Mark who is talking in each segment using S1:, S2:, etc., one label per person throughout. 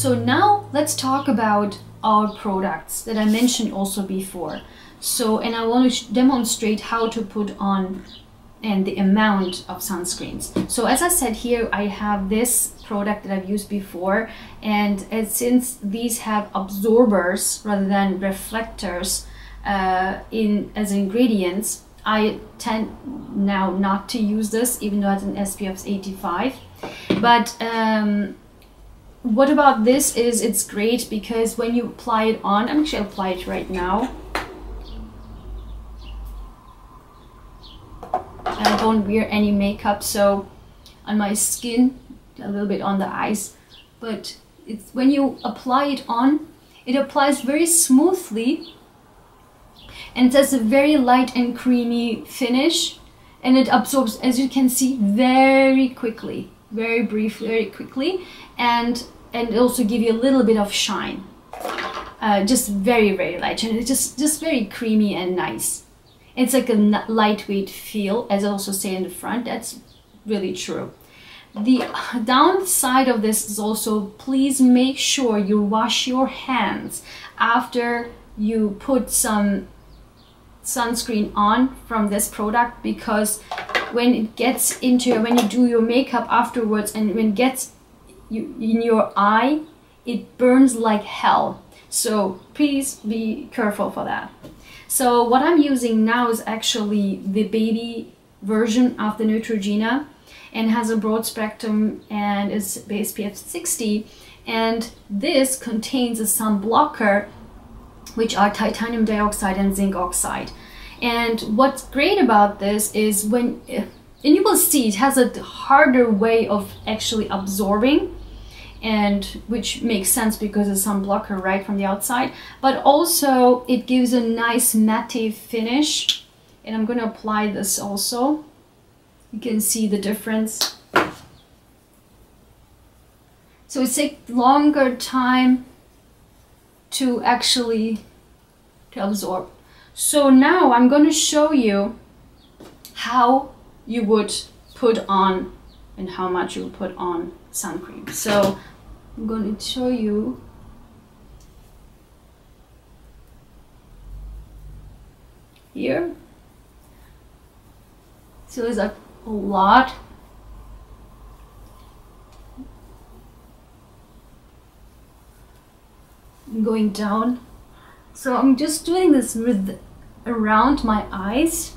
S1: So now let's talk about our products that I mentioned also before. So, and I want to demonstrate how to put on and the amount of sunscreens. So as I said here, I have this product that I've used before, and since these have absorbers rather than reflectors as ingredients, I tend now not to use this, even though it's an SPF 85. But what about this is it's great because when you apply it on, I'm actually apply it right now. I don't wear any makeup, so on my skin, a little bit on the eyes, but it's when you apply it on, it applies very smoothly, and it has a very light and creamy finish, and it absorbs, as you can see, very quickly, very briefly, very quickly, and also give you a little bit of shine, just very light, and it's just very creamy and nice. It's like a lightweight feel, as I also say in the front. That's really true. The downside of this is also, please make sure you wash your hands after you put some sunscreen on from this product, because when it gets into, when you do your makeup afterwards and when it gets in your eye, it burns like hell. So please be careful for that. So what I'm using now is actually the baby version of the Neutrogena, and has a broad spectrum and is SPF 60, and this contains a sun blocker, which are titanium dioxide and zinc oxide. And what's great about this is and you will see it has a harder way of actually absorbing, and which makes sense because it's sun blocker right from the outside, but also it gives a nice matte finish. And I'm going to apply this also. You can see the difference. So it takes longer time to actually absorb. So now I'm going to show you how you would put on and how much you would put on sun cream. So I'm going to show you here. So there's a lot. I'm going down. So I'm just doing this with around my eyes.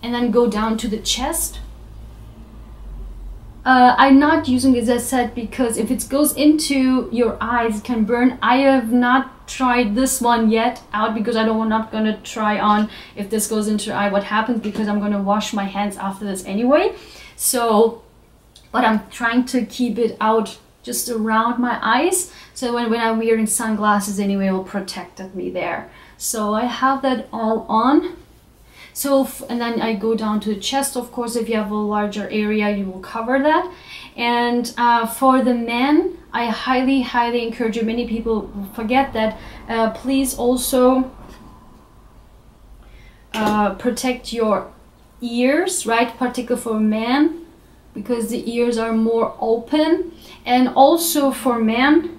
S1: And then go down to the chest. I'm not using it, as I said, because if it goes into your eyes, it can burn. I have not tried this one yet out because I'm not going to try on if this goes into your eye what happens, because I'm going to wash my hands after this anyway. So, but I'm trying to keep it out just around my eyes. So when I'm wearing sunglasses anyway, it will protect me there. So I have that all on. So, and then I go down to the chest. Of course, if you have a larger area, you will cover that. And for the men, I highly encourage you. Many people forget that. Please also protect your ears, right? Particularly for men, because the ears are more open. And also for men,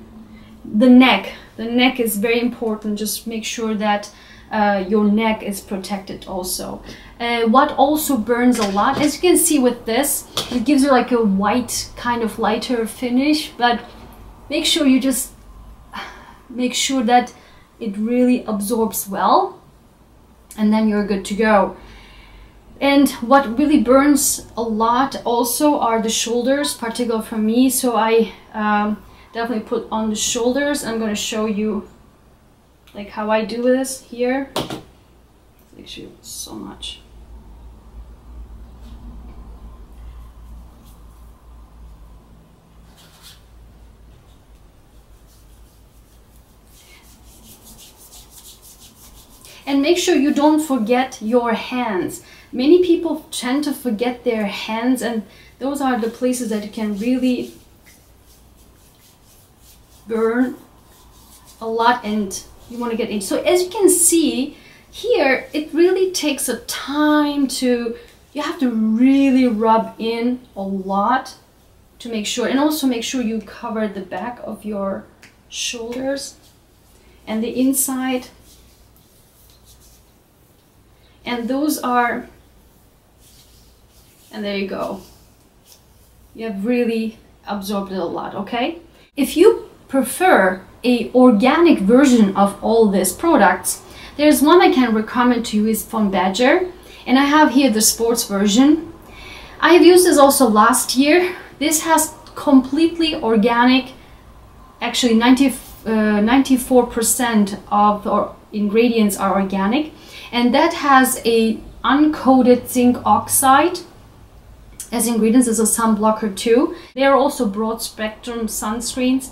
S1: the neck. The neck is very important. Just make sure that your neck is protected also. What also burns a lot, as you can see with this, it gives you like a white kind of lighter finish, but make sure you just make sure that it really absorbs well, and then you're good to go. And what really burns a lot also are the shoulders, particularly for me. So I definitely put on the shoulders. I'm going to show you like how I do this here. It's actually so much. And make sure you don't forget your hands. Many people tend to forget their hands, and those are the places that you can really burn a lot, and you want to get in. So as you can see here, it really takes a time to, you have to really rub in a lot to make sure, and also make sure you cover the back of your shoulders and the inside. And those are, and there you go. You have really absorbed it a lot, okay? If you prefer a organic version of all these products, there's one I can recommend to you is from Badger, and I have here the sports version. I have used this also last year. This has completely organic, actually 94% of the ingredients are organic, and that has a uncoated zinc oxide as ingredients. As a sun blocker too. They are also broad spectrum sunscreens,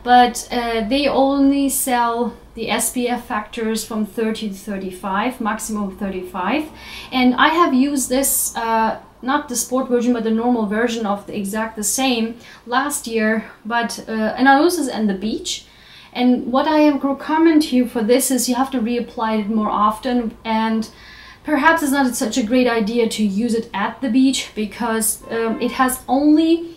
S1: but they only sell the SPF factors from 30 to 35, maximum 35. And I have used this, not the sport version, but the normal version of the exact the same last year. But and I use this on the beach. And what I recommend to you for this is you have to reapply it more often, and perhaps it's not such a great idea to use it at the beach because it has only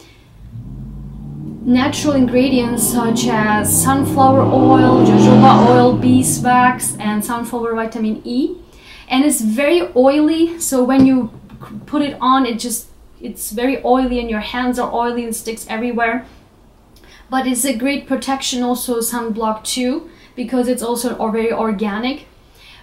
S1: natural ingredients such as sunflower oil, jojoba oil, beeswax, and sunflower vitamin E, and it's very oily. So when you put it on, it's very oily, and your hands are oily and sticks everywhere. But it's a great protection, also sunblock too, because it's also very organic.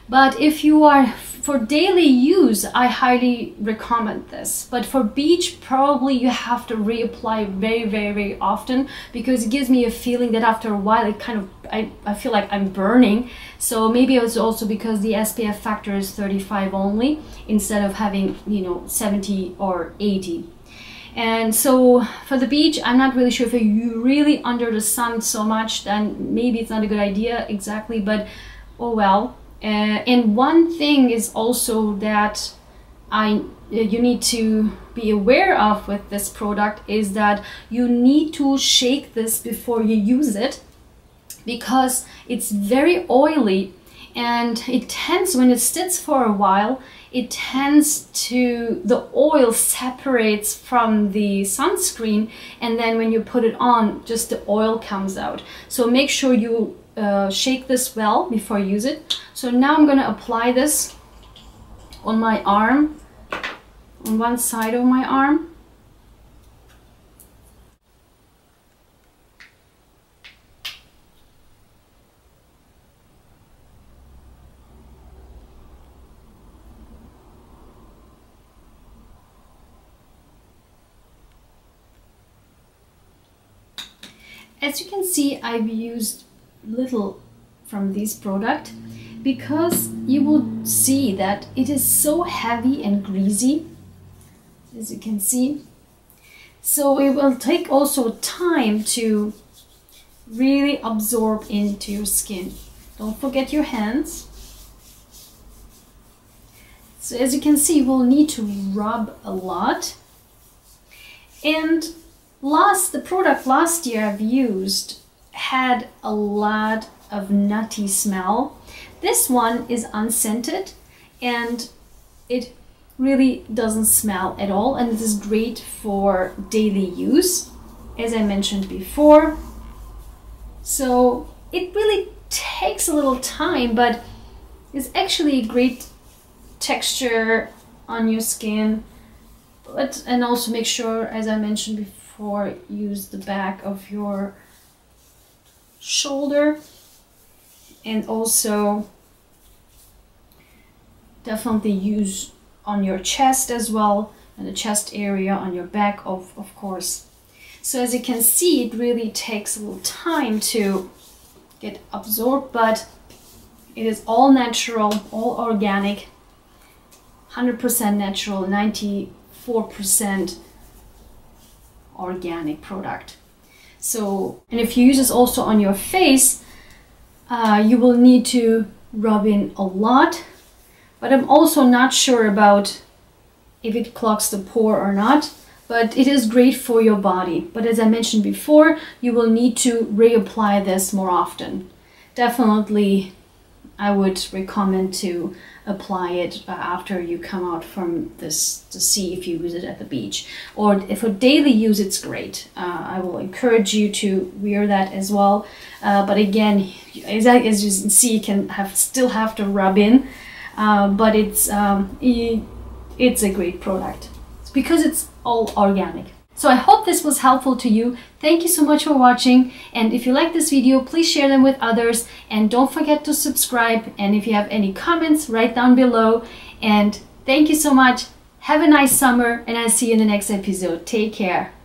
S1: But if you are for daily use, I highly recommend this. But for beach, probably you have to reapply very, very, very often, because it gives me a feeling that after a while it kind of, I feel like I'm burning. So maybe it's also because the SPF factor is 35 only instead of having, you know, 70 or 80. And so for the beach, I'm not really sure if you're really under the sun so much, then maybe it's not a good idea exactly, but oh well. And one thing is also that you need to be aware of with this product is that you need to shake this before you use it, because it's very oily, and it tends, when it sits for a while, it tends to, the oil separates from the sunscreen, and then when you put it on, just the oil comes out. So make sure you shake this well before you use it. So now I'm going to apply this on my arm, on one side of my arm. As you can see, I've used little from this product because you will see that it is so heavy and greasy, as you can see. So it will take also time to really absorb into your skin. Don't forget your hands. So as you can see, we'll need to rub a lot. And the product last year I've used had a lot of nutty smell. This one is unscented and it really doesn't smell at all, and it is great for daily use, as I mentioned before. So it really takes a little time, but it's actually a great texture on your skin. And also make sure, as I mentioned before, use the back of your shoulder, and also definitely use on your chest as well, and the chest area, on your back of course. So as you can see, it really takes a little time to get absorbed, but it is all natural, all organic, 100% natural, 94% organic product. So, and if you use this also on your face, you will need to rub in a lot, but I'm also not sure about if it clogs the pore or not, but it is great for your body. But as I mentioned before, you will need to reapply this more often. Definitely, I would recommend to apply it after you come out from this to see if you use it at the beach. Or if for daily use, it's great. I will encourage you to wear that as well. But again, as you can see, you can still have to rub in, but it's a great product. It's because it's all organic. So I hope this was helpful to you. Thank you so much for watching. And if you like this video, please share them with others. And don't forget to subscribe. And if you have any comments, write down below. And thank you so much. Have a nice summer. And I'll see you in the next episode. Take care.